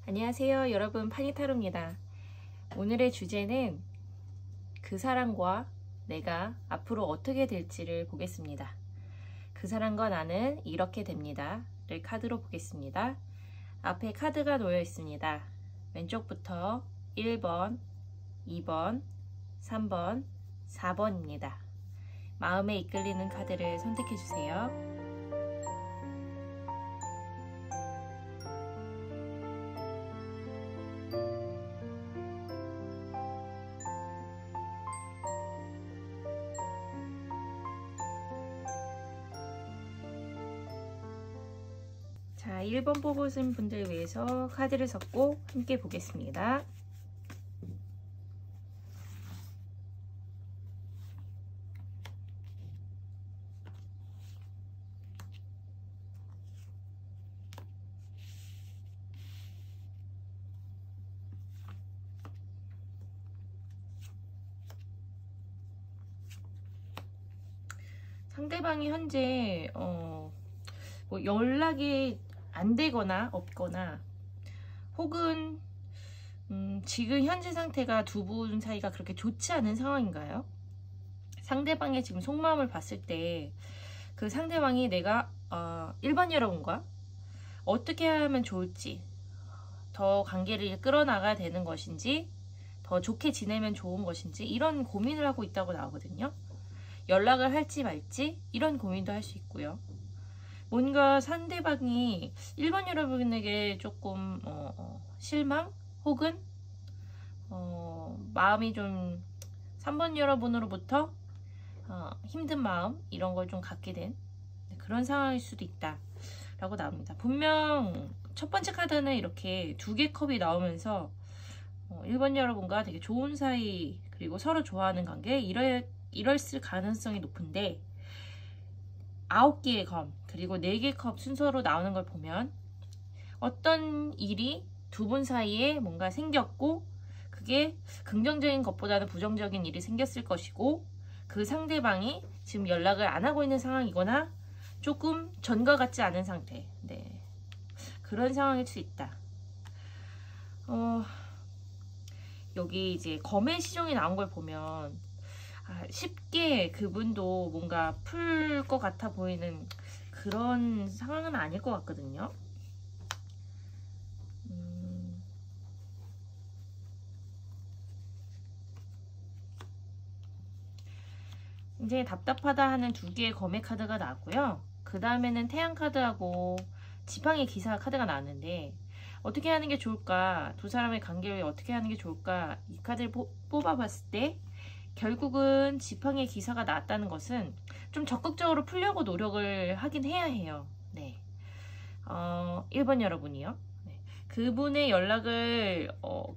안녕하세요 여러분, 파니타로입니다. 오늘의 주제는 그 사람과 내가 앞으로 어떻게 될지를 보겠습니다. 그 사람과 나는 이렇게 됩니다 를 카드로 보겠습니다. 앞에 카드가 놓여 있습니다. 왼쪽부터 1번, 2번, 3번, 4번입니다. 마음에 이끌리는 카드를 선택해 주세요. 자, 1번 뽑으신 분들 위해서 카드를 섞고 함께 보겠습니다. 상대방이 현재 뭐 연락이 안 되거나 없거나 혹은 지금 현재 상태가 두 분 사이가 그렇게 좋지 않은 상황인가요? 상대방의 지금 속마음을 봤을 때 그 상대방이 내가 1번 여러분과 어떻게 하면 좋을지, 더 관계를 끌어나가야 되는 것인지, 더 좋게 지내면 좋은 것인지 이런 고민을 하고 있다고 나오거든요. 연락을 할지 말지 이런 고민도 할 수 있고요. 뭔가 상대방이 1번 여러분에게 조금 실망 혹은 마음이 좀 3번 여러분으로부터 힘든 마음 이런 걸 좀 갖게 된 그런 상황일 수도 있다 라고 나옵니다. 분명 첫 번째 카드는 이렇게 두 개 컵이 나오면서 1번 여러분과 되게 좋은 사이, 그리고 서로 좋아하는 관계 이랬을 가능성이 높은데 9개의 검 그리고 4개의 컵 순서로 나오는 걸 보면 어떤 일이 두 분 사이에 뭔가 생겼고 그게 긍정적인 것보다는 부정적인 일이 생겼을 것이고, 그 상대방이 지금 연락을 안 하고 있는 상황이거나 조금 전과 같지 않은 상태, 네, 그런 상황일 수 있다. 여기 이제 검의 시종이 나온 걸 보면 쉽게 그분도 뭔가 풀 것 같아 보이는 그런 상황은 아닐 것 같거든요. 굉장히 답답하다 하는 두 개의 검의 카드가 나왔고요. 그 다음에는 태양 카드하고 지팡이 기사 카드가 나왔는데 어떻게 하는 게 좋을까, 두 사람의 관계를 어떻게 하는 게 좋을까, 이 카드를 뽑아봤을 때 결국은 지팡이 기사가 나왔다는 것은 좀 적극적으로 풀려고 노력을 하긴 해야 해요. 네. 1번 여러분이요. 네. 그분의 연락을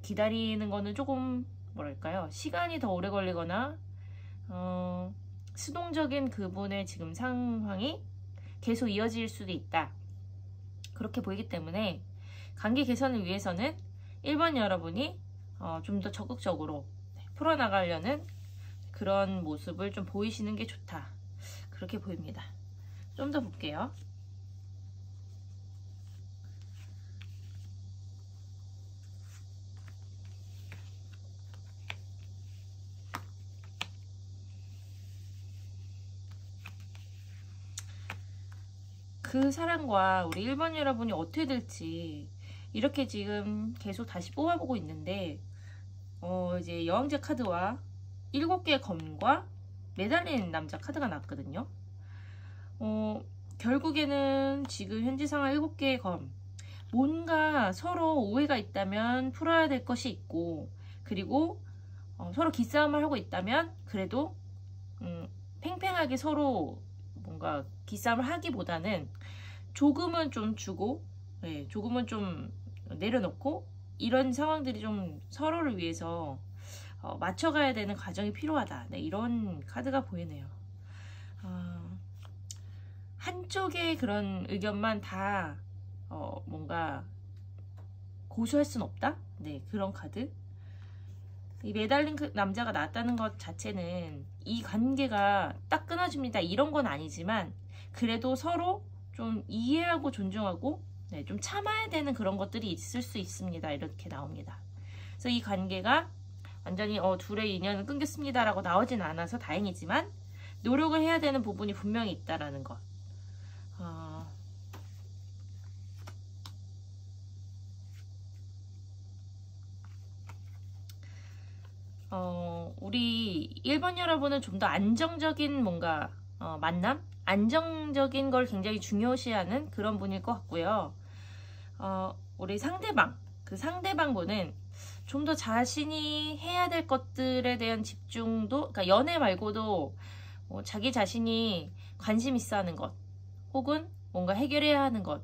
기다리는 거는 조금 뭐랄까요, 시간이 더 오래 걸리거나 수동적인 그분의 지금 상황이 계속 이어질 수도 있다, 그렇게 보이기 때문에 관계 개선을 위해서는 1번 여러분이 좀 더 적극적으로 풀어나가려는 그런 모습을 좀 보이시는 게 좋다, 그렇게 보입니다. 좀 더 볼게요. 그 사람과 우리 1번 여러분이 어떻게 될지 이렇게 지금 계속 다시 뽑아보고 있는데 이제 여왕제 카드와 7개의 검과 매달리는 남자 카드가 나왔거든요. 결국에는 지금 현재 상황 7개의 검, 뭔가 서로 오해가 있다면 풀어야 될 것이 있고, 그리고 서로 기싸움을 하고 있다면 그래도 팽팽하게 서로 뭔가 기싸움을 하기보다는 조금은 좀 주고, 네, 조금은 좀 내려놓고, 이런 상황들이 좀 서로를 위해서 맞춰가야 되는 과정이 필요하다, 네, 이런 카드가 보이네요. 한쪽의 그런 의견만 다 뭔가 고수할 순 없다, 네, 그런 카드. 이 매달린 그 남자가 나왔다는 것 자체는 이 관계가 딱 끊어집니다 이런 건 아니지만 그래도 서로 좀 이해하고 존중하고 네, 좀 참아야 되는 그런 것들이 있을 수 있습니다. 이렇게 나옵니다. 그래서 이 관계가 완전히 둘의 인연을 끊겼습니다 라고 나오진 않아서 다행이지만 노력을 해야 되는 부분이 분명히 있다라는 것. 우리 1번 여러분은 좀 더 안정적인 뭔가 만남? 안정적인 걸 굉장히 중요시하는 그런 분일 것 같고요. 우리 상대방, 그 상대방분은 좀 더 자신이 해야 될 것들에 대한 집중도, 그러니까 연애 말고도 자기 자신이 관심 있어 하는 것, 혹은 뭔가 해결해야 하는 것,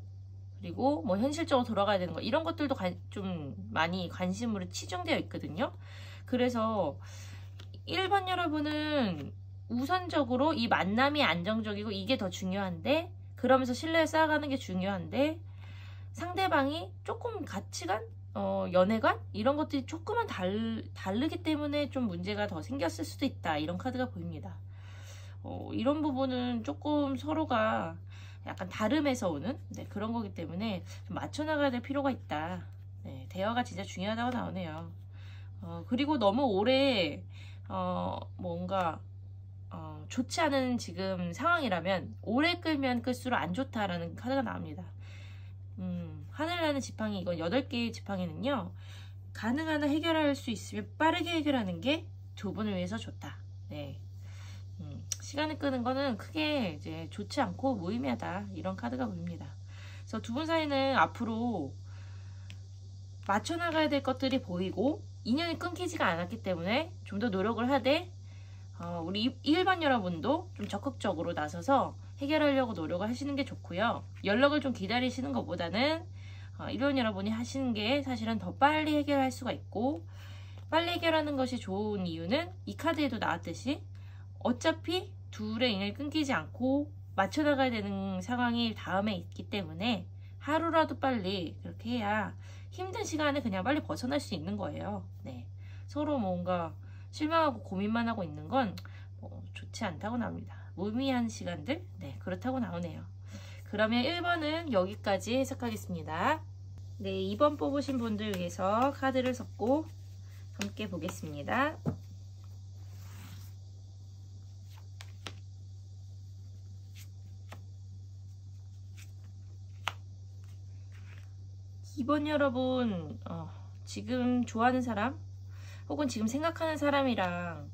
그리고 뭐 현실적으로 돌아가야 되는 것, 이런 것들도 좀 많이 관심으로 치중되어 있거든요. 그래서 1번 여러분은 우선적으로 이 만남이 안정적이고 이게 더 중요한데, 그러면서 신뢰를 쌓아가는 게 중요한데, 상대방이 조금 가치관, 연애관 이런 것들이 조금은 다르기 때문에 좀 문제가 더 생겼을 수도 있다, 이런 카드가 보입니다. 이런 부분은 조금 서로가 약간 다름에서 오는 그런 거기 때문에 좀 맞춰 나가야 될 필요가 있다. 네, 대화가 진짜 중요하다고 나오네요. 그리고 너무 오래 뭔가 좋지 않은 지금 상황이라면 오래 끌면 끌수록 안 좋다라는 카드가 나옵니다. 하늘나는 지팡이, 이건 8개의 지팡이는요, 가능한 한 해결할 수 있으면 빠르게 해결하는 게 두 분을 위해서 좋다. 네. 시간을 끄는 거는 크게 이제 좋지 않고 무의미하다, 이런 카드가 보입니다. 그래서 두 분 사이는 앞으로 맞춰 나가야 될 것들이 보이고 인연이 끊기지가 않았기 때문에 좀 더 노력을 하되, 우리 1번 여러분도 좀 적극적으로 나서서 해결하려고 노력을 하시는 게 좋고요. 연락을 좀 기다리시는 것보다는 1번 여러분이 하시는 게 사실은 더 빨리 해결할 수가 있고, 빨리 해결하는 것이 좋은 이유는 이 카드에도 나왔듯이 어차피 둘의 인연이 끊기지 않고 맞춰 나가야 되는 상황이 다음에 있기 때문에 하루라도 빨리 그렇게 해야 힘든 시간을 그냥 빨리 벗어날 수 있는 거예요. 네. 서로 뭔가 실망하고 고민만 하고 있는 건 좋지 않다고 나옵니다. 무의미한 시간들, 네, 그렇다고 나오네요. 그러면 1번은 여기까지 해석하겠습니다. 네, 2번 뽑으신 분들 위해서 카드를 섞고 함께 보겠습니다. 2번 여러분, 지금 좋아하는 사람 혹은 지금 생각하는 사람이랑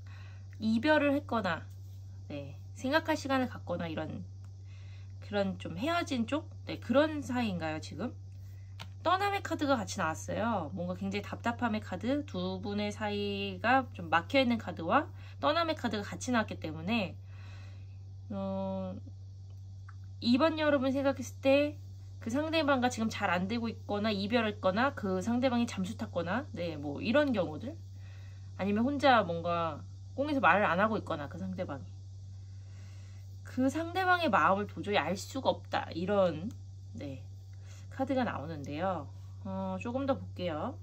이별을 했거나, 네, 생각할 시간을 갖거나 그런 좀 헤어진 쪽, 네, 그런 사이인가요? 지금 떠남의 카드가 같이 나왔어요. 뭔가 굉장히 답답함의 카드, 두 분의 사이가 좀 막혀있는 카드와 떠남의 카드가 같이 나왔기 때문에 2번 여러분 생각했을 때 그 상대방과 지금 잘 안 되고 있거나 이별했거나 그 상대방이 잠수 탔거나, 네, 뭐 이런 경우들, 아니면 혼자 뭔가 꽁에서 말을 안 하고 있거나 그 상대방의 마음을 도저히 알 수가 없다, 이런, 네, 카드가 나오는데요. 조금 더 볼게요.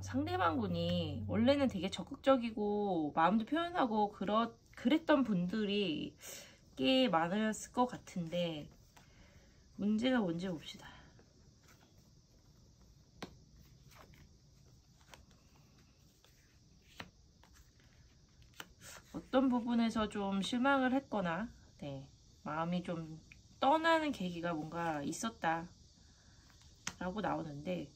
상대방분이 원래는 되게 적극적이고 마음도 표현하고 그랬던 분들이 꽤 많았을 것 같은데, 문제가 뭔지 봅시다. 어떤 부분에서 좀 실망을 했거나, 네, 마음이 좀 떠나는 계기가 뭔가 있었다 라고 나오는데,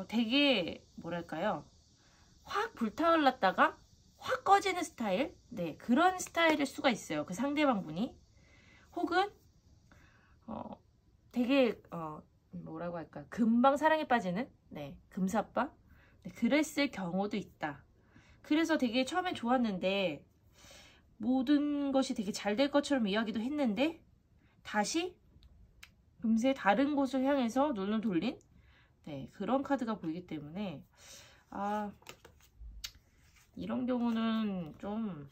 되게 뭐랄까요, 확 불타올랐다가 확 꺼지는 스타일, 네, 그런 스타일일 수가 있어요. 그 상대방분이. 혹은 되게 뭐라고 할까, 금방 사랑에 빠지는, 네, 금사빠, 네, 그랬을 경우도 있다. 그래서 되게 처음엔 좋았는데 모든 것이 되게 잘 될 것처럼 이야기도 했는데 다시 금세 다른 곳을 향해서 눈을 돌린, 네, 그런 카드가 보이기 때문에 이런 경우는 좀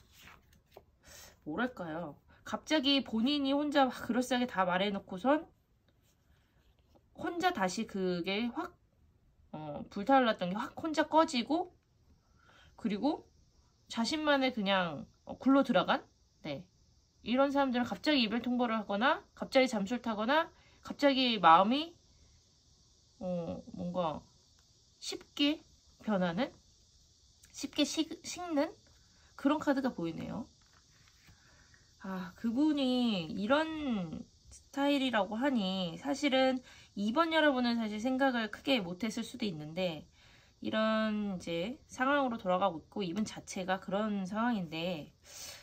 뭐랄까요, 갑자기 본인이 혼자 그럴싸하게 다 말해놓고선 혼자 다시 그게 확 불타올랐던 게 확 혼자 꺼지고, 그리고 자신만의 그냥 굴러 들어간, 네, 이런 사람들은 갑자기 이별 통보를 하거나 갑자기 잠수를 타거나 갑자기 마음이 뭔가 쉽게 변하는, 쉽게 식는 그런 카드가 보이네요. 아, 그분이 이런 스타일이라고 하니 사실은 2번 여러분은 사실 생각을 크게 못했을 수도 있는데, 이런 이제 상황으로 돌아가고 있고 이분 자체가 그런 상황인데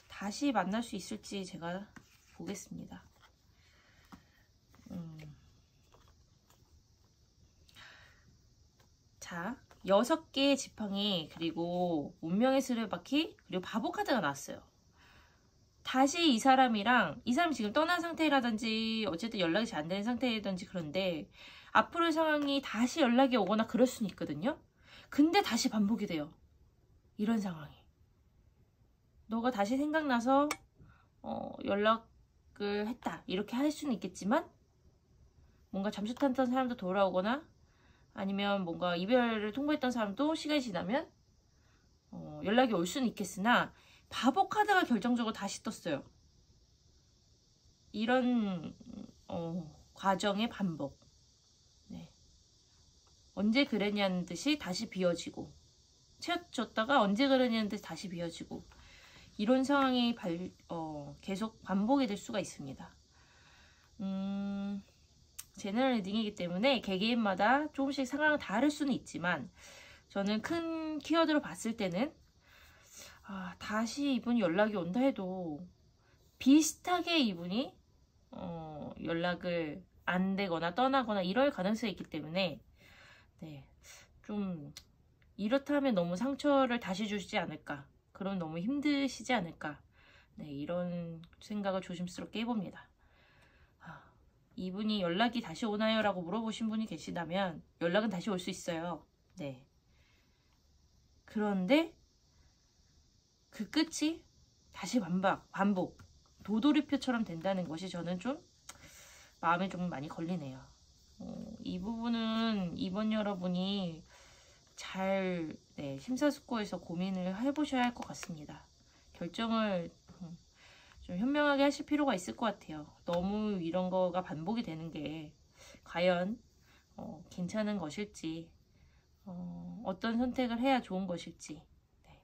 다시 만날 수 있을지 제가 보겠습니다. 자, 6개의 지팡이, 그리고 운명의 수레바퀴, 그리고 바보 카드가 나왔어요. 다시 이 사람이 지금 떠난 상태라든지 어쨌든 연락이 잘 안 되는 상태라든지, 그런데 앞으로의 상황이 다시 연락이 오거나 그럴 수는 있거든요. 근데 다시 반복이 돼요. 이런 상황이. 너가 다시 생각나서 연락을 했다, 이렇게 할 수는 있겠지만, 뭔가 잠수 탔던 사람도 돌아오거나 아니면 뭔가 이별을 통보했던 사람도 시간이 지나면 연락이 올 수는 있겠으나, 바보 카드가 결정적으로 다시 떴어요. 이런 과정의 반복. 네. 언제 그랬냐는 듯이 다시 비워지고, 채워졌다가 언제 그랬냐는 듯이 다시 비워지고, 이런 상황이 계속 반복이 될 수가 있습니다. 제너럴 리딩이기 때문에 개개인마다 조금씩 상황은 다를 수는 있지만, 저는 큰 키워드로 봤을 때는 다시 이분이 연락이 온다 해도 비슷하게 이분이 연락을 안 되거나 떠나거나 이럴 가능성이 있기 때문에, 네, 좀 이렇다면 너무 상처를 다시 주시지 않을까, 그럼 너무 힘드시지 않을까, 네, 이런 생각을 조심스럽게 해봅니다. 이분이 연락이 다시 오나요? 라고 물어보신 분이 계시다면 연락은 다시 올 수 있어요. 네. 그런데 그 끝이 다시 반복, 도돌이표처럼 된다는 것이 저는 좀 마음에 좀 많이 걸리네요. 이 부분은 이번 여러분이 잘 심사숙고해서 고민을 해보셔야 할 것 같습니다. 결정을 좀 현명하게 하실 필요가 있을 것 같아요. 너무 이런 거가 반복이 되는 게 과연 괜찮은 것일지, 어떤 선택을 해야 좋은 것일지. 네.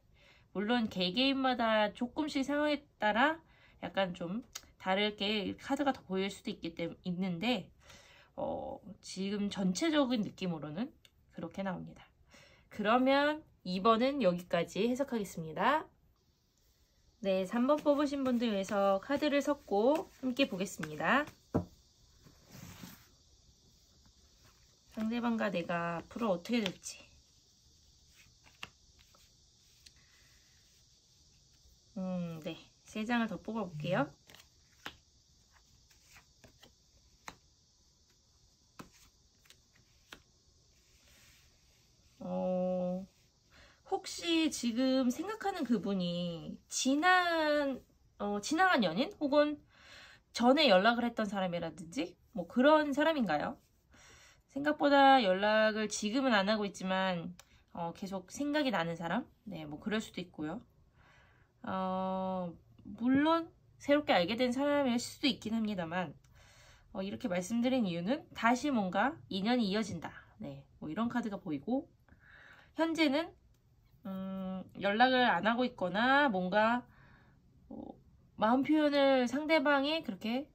물론 개개인마다 조금씩 상황에 따라 약간 좀 다르게 카드가 더 보일 수도 있는데 지금 전체적인 느낌으로는 그렇게 나옵니다. 그러면 2번은 여기까지 해석하겠습니다. 네, 3번 뽑으신 분들 위해서 카드를 섞고 함께 보겠습니다. 상대방과 내가 앞으로 어떻게 될지. 네, 3장을 더 뽑아볼게요. 혹시 지금 생각하는 그분이 지나간 연인? 혹은 전에 연락을 했던 사람이라든지 뭐 그런 사람인가요? 생각보다 연락을 지금은 안 하고 있지만 계속 생각이 나는 사람? 네, 뭐 그럴 수도 있고요. 물론 새롭게 알게 된 사람일 수도 있긴 합니다만, 이렇게 말씀드린 이유는 다시 뭔가 인연이 이어진다. 네, 뭐 이런 카드가 보이고, 현재는 연락을 안 하고 있거나 뭔가 마음 표현을 상대방이 그렇게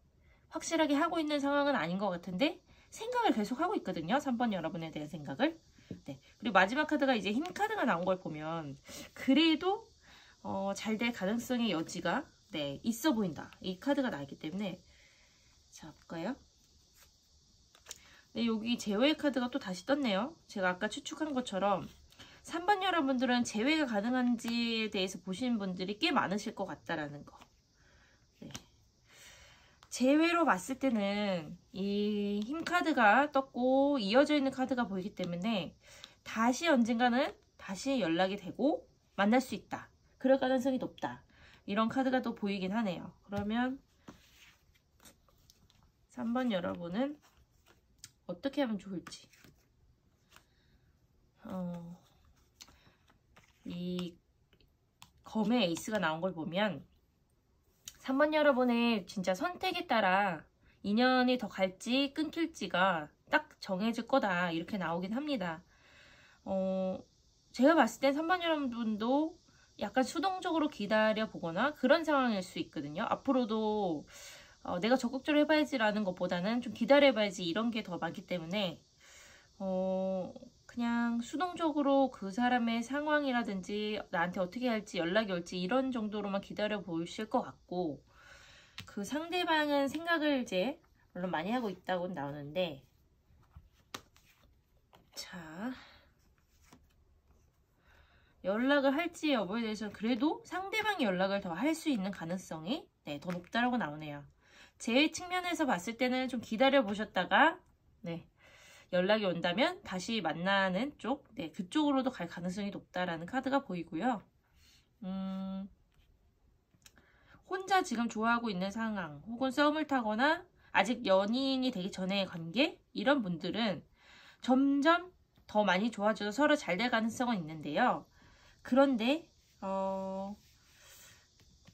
확실하게 하고 있는 상황은 아닌 것 같은데 생각을 계속 하고 있거든요. 3번 여러분에 대한 생각을. 네. 그리고 마지막 카드가 이제 힘 카드가 나온 걸 보면 그래도 잘 될 가능성의 여지가 있어 보인다. 이 카드가 나왔기 때문에. 자, 볼까요? 네, 여기 제외 카드가 또 다시 떴네요. 제가 아까 추측한 것처럼 3번 여러분들은 제외가 가능한지에 대해서 보시는 분들이 꽤 많으실 것 같다라는 거. 네. 제외로 봤을 때는 이 힘 카드가 떴고 이어져 있는 카드가 보이기 때문에 다시 언젠가는 다시 연락이 되고 만날 수 있다. 그럴 가능성이 높다. 이런 카드가 또 보이긴 하네요. 그러면 3번 여러분은 어떻게 하면 좋을지. 이 검의 에이스가 나온 걸 보면 3번 여러분의 진짜 선택에 따라 인연이 더 갈지 끊길지가 딱 정해질 거다 이렇게 나오긴 합니다. 제가 봤을 땐 3번 여러분도 약간 수동적으로 기다려 보거나 그런 상황일 수 있거든요. 앞으로도 내가 적극적으로 해봐야지라는 것보다는 좀 기다려봐야지 이런 게 더 많기 때문에 그냥 수동적으로 그 사람의 상황이라든지 나한테 어떻게 할지 연락이 올지 이런 정도로만 기다려 보실 것 같고, 그 상대방은 생각을 이제 물론 많이 하고 있다고 나오는데, 자, 연락을 할지 여부에 대해서는 그래도 상대방이 연락을 더 할 수 있는 가능성이 더 높다라고 나오네요. 제 측면에서 봤을 때는 좀 기다려 보셨다가 연락이 온다면 다시 만나는 쪽, 그쪽으로도 갈 가능성이 높다라는 카드가 보이고요. 혼자 지금 좋아하고 있는 상황, 혹은 썸을 타거나 아직 연인이 되기 전의 관계, 이런 분들은 점점 더 많이 좋아져서 서로 잘 될 가능성은 있는데요. 그런데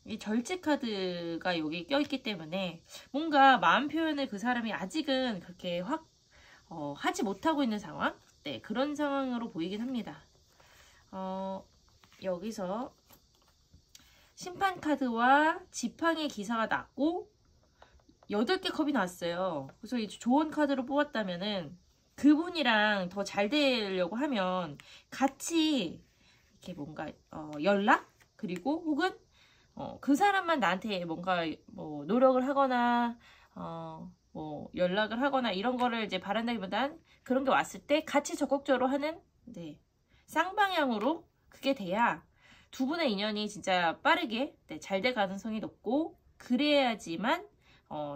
이 절제 카드가 여기 껴있기 때문에 뭔가 마음 표현을 그 사람이 아직은 그렇게 확 하지 못하고 있는 상황? 그런 상황으로 보이긴 합니다. 여기서 심판 카드와 지팡이 기사가 났고 8개 컵이 나왔어요. 그래서 이 좋은 카드로 뽑았다면은 그분이랑 더 잘 되려고 하면 같이 이렇게 뭔가 연락? 그리고 혹은 그 사람만 나한테 뭔가 뭐 노력을 하거나 뭐 연락을 하거나 이런 거를 이제 바란다기보단 그런 게 왔을 때 같이 적극적으로 하는 쌍방향으로 그게 돼야 두 분의 인연이 진짜 빠르게 잘 될 가능성이 높고, 그래야지만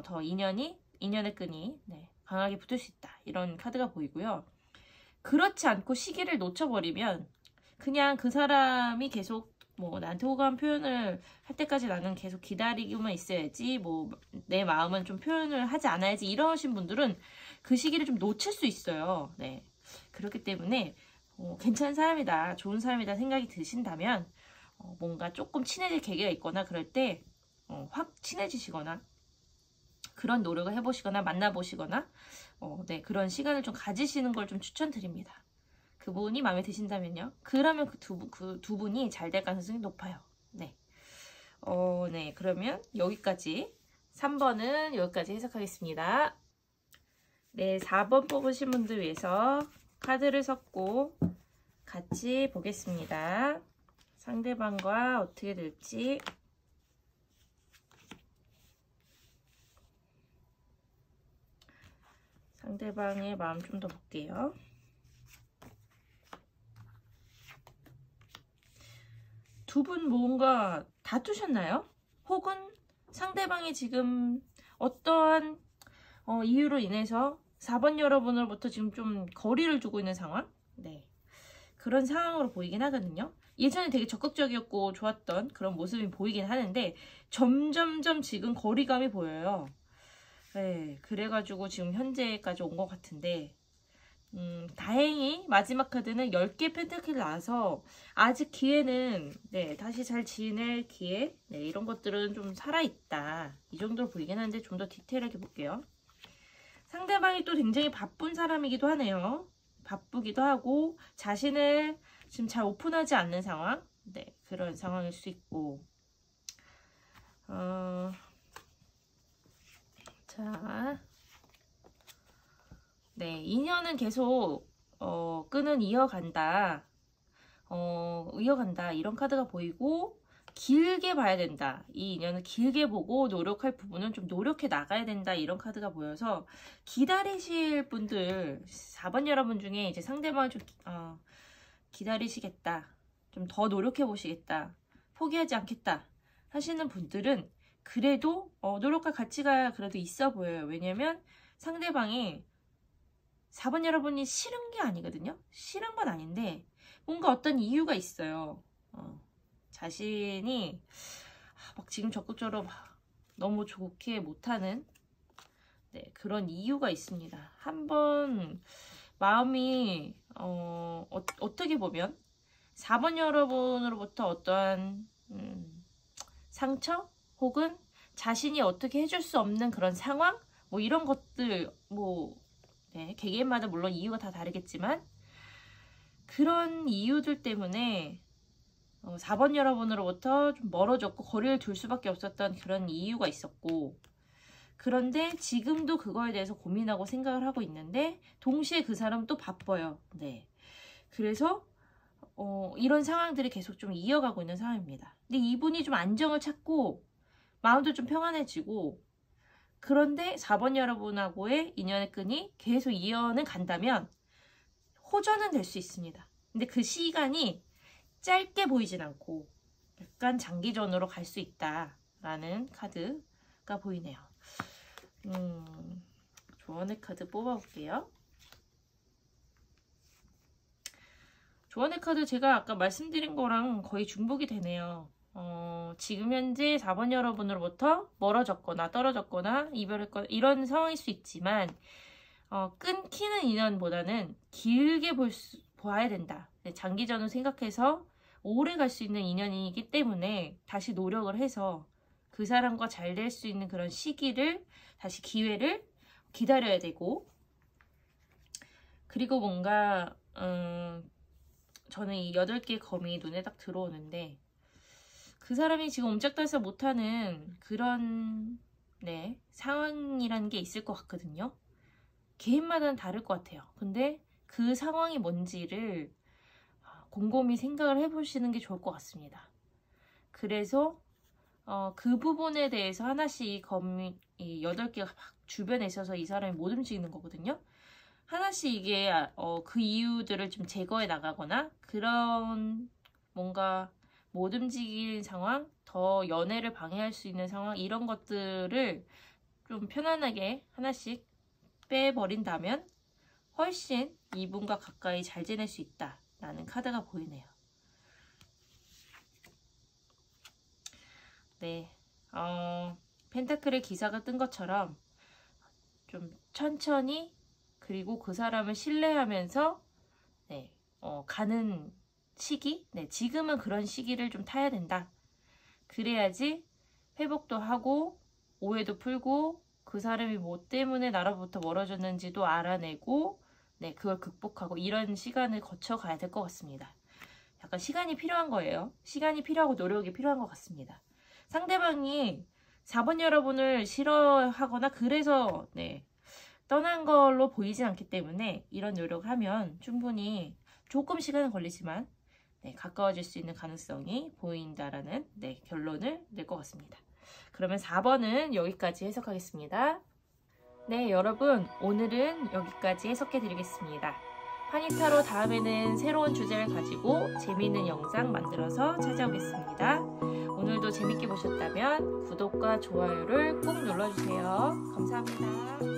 더 인연의 끈이 강하게 붙을 수 있다 이런 카드가 보이고요. 그렇지 않고 시기를 놓쳐버리면 그냥 그 사람이 계속 뭐 나한테 호감 표현을 할 때까지 나는 계속 기다리고만 있어야지, 뭐 내 마음은 좀 표현을 하지 않아야지, 이러신 분들은 그 시기를 좀 놓칠 수 있어요. 그렇기 때문에 괜찮은 사람이다, 좋은 사람이다 생각이 드신다면 뭔가 조금 친해질 계기가 있거나 그럴 때 확 친해지시거나 그런 노력을 해보시거나 만나보시거나 그런 시간을 좀 가지시는 걸 좀 추천드립니다. 그분이 마음에 드신다면요. 그러면 그 두 분이 잘 될 가능성이 높아요. 그러면 여기까지 3번은 여기까지 해석하겠습니다. 4번 뽑으신 분들 위해서 카드를 섞고 같이 보겠습니다. 상대방과 어떻게 될지. 상대방의 마음 좀 더 볼게요. 두 분 뭔가 다투셨나요? 혹은 상대방이 지금 어떠한 이유로 인해서 4번 여러분으로부터 지금 좀 거리를 두고 있는 상황? 그런 상황으로 보이긴 하거든요. 예전에 되게 적극적이었고 좋았던 그런 모습이 보이긴 하는데 점점점 지금 거리감이 보여요. 그래가지고 지금 현재까지 온 것 같은데, 다행히 마지막 카드는 10개 펜타클이 나와서 아직 기회는 다시 잘 지낼 기회, 이런 것들은 좀 살아있다 이 정도로 보이긴 하는데, 좀 더 디테일하게 볼게요. 상대방이 또 굉장히 바쁜 사람이기도 하네요. 바쁘기도 하고 자신을 지금 잘 오픈하지 않는 상황, 그런 상황일 수 있고, 자, 인연은 계속 끈은 이어간다. 이어간다 이런 카드가 보이고, 길게 봐야 된다. 이 인연을 길게 보고 노력할 부분은 좀 노력해 나가야 된다 이런 카드가 보여서, 기다리실 분들 4번 여러분 중에 이제 상대방을 좀 기다리시겠다, 좀 더 노력해 보시겠다, 포기하지 않겠다 하시는 분들은 그래도 노력할 가치가 그래도 있어 보여요. 왜냐면 상대방이 4번 여러분이 싫은 게 아니거든요. 싫은 건 아닌데 뭔가 어떤 이유가 있어요. 자신이 막 지금 적극적으로 너무 좋게 못하는 그런 이유가 있습니다. 한번 마음이 어떻게 보면 4번 여러분으로부터 어떠한 상처 혹은 자신이 어떻게 해줄 수 없는 그런 상황 뭐 이런 것들 네, 개개인마다 물론 이유가 다 다르겠지만 그런 이유들 때문에 4번 여러분으로부터 좀 멀어졌고 거리를 둘 수밖에 없었던 그런 이유가 있었고, 그런데 지금도 그거에 대해서 고민하고 생각을 하고 있는데 동시에 그 사람은 또 바빠요. 네, 그래서 이런 상황들이 계속 좀 이어가고 있는 상황입니다. 근데 이분이 좀 안정을 찾고 마음도 좀 평안해지고, 그런데 4번 여러분하고의 인연의 끈이 계속 이어는 간다면 호전은 될 수 있습니다. 근데 그 시간이 짧게 보이진 않고 약간 장기전으로 갈 수 있다라는 카드가 보이네요. 조언의 카드 뽑아볼게요. 조언의 카드 제가 아까 말씀드린 거랑 거의 중복이 되네요. 지금 현재 4번 여러분으로부터 멀어졌거나 떨어졌거나 이별했거나 이런 상황일 수 있지만 끊기는 인연보다는 길게 봐야 된다. 장기전을 생각해서 오래 갈 수 있는 인연이기 때문에 다시 노력을 해서 그 사람과 잘 될 수 있는 그런 시기를, 다시 기회를 기다려야 되고, 그리고 뭔가 저는 이 8개의 검이 눈에 딱 들어오는데 그 사람이 지금 옴짝달싹 못하는 그런 상황이라는 게 있을 것 같거든요. 개인마다는 다를 것 같아요. 근데 그 상황이 뭔지를 곰곰이 생각을 해보시는 게 좋을 것 같습니다. 그래서 그 부분에 대해서 하나씩 검이 8개가 막 주변에 있어서 이 사람이 못 움직이는 거거든요. 하나씩 이게 그 이유들을 좀 제거해 나가거나 그런 뭔가 못 움직일 상황, 더 연애를 방해할 수 있는 상황, 이런 것들을 좀 편안하게 하나씩 빼버린다면 훨씬 이분과 가까이 잘 지낼 수 있다라는 카드가 보이네요. 네, 펜타클의 기사가 뜬 것처럼 좀 천천히, 그리고 그 사람을 신뢰하면서 가는 시기, 지금은 그런 시기를 좀 타야 된다. 그래야지 회복도 하고 오해도 풀고 그 사람이 뭐 때문에 나로부터 멀어졌는지도 알아내고 그걸 극복하고 이런 시간을 거쳐가야 될 것 같습니다. 약간 시간이 필요한 거예요. 시간이 필요하고 노력이 필요한 것 같습니다. 상대방이 4번 여러분을 싫어하거나 그래서 떠난 걸로 보이진 않기 때문에 이런 노력을 하면 충분히 조금 시간은 걸리지만 가까워질 수 있는 가능성이 보인다라는 결론을 낼 것 같습니다. 그러면 4번은 여기까지 해석하겠습니다. 네, 여러분, 오늘은 여기까지 해석해 드리겠습니다. 파니타로 다음에는 새로운 주제를 가지고 재미있는 영상 만들어서 찾아오겠습니다. 오늘도 재밌게 보셨다면 구독과 좋아요를 꼭 눌러주세요. 감사합니다.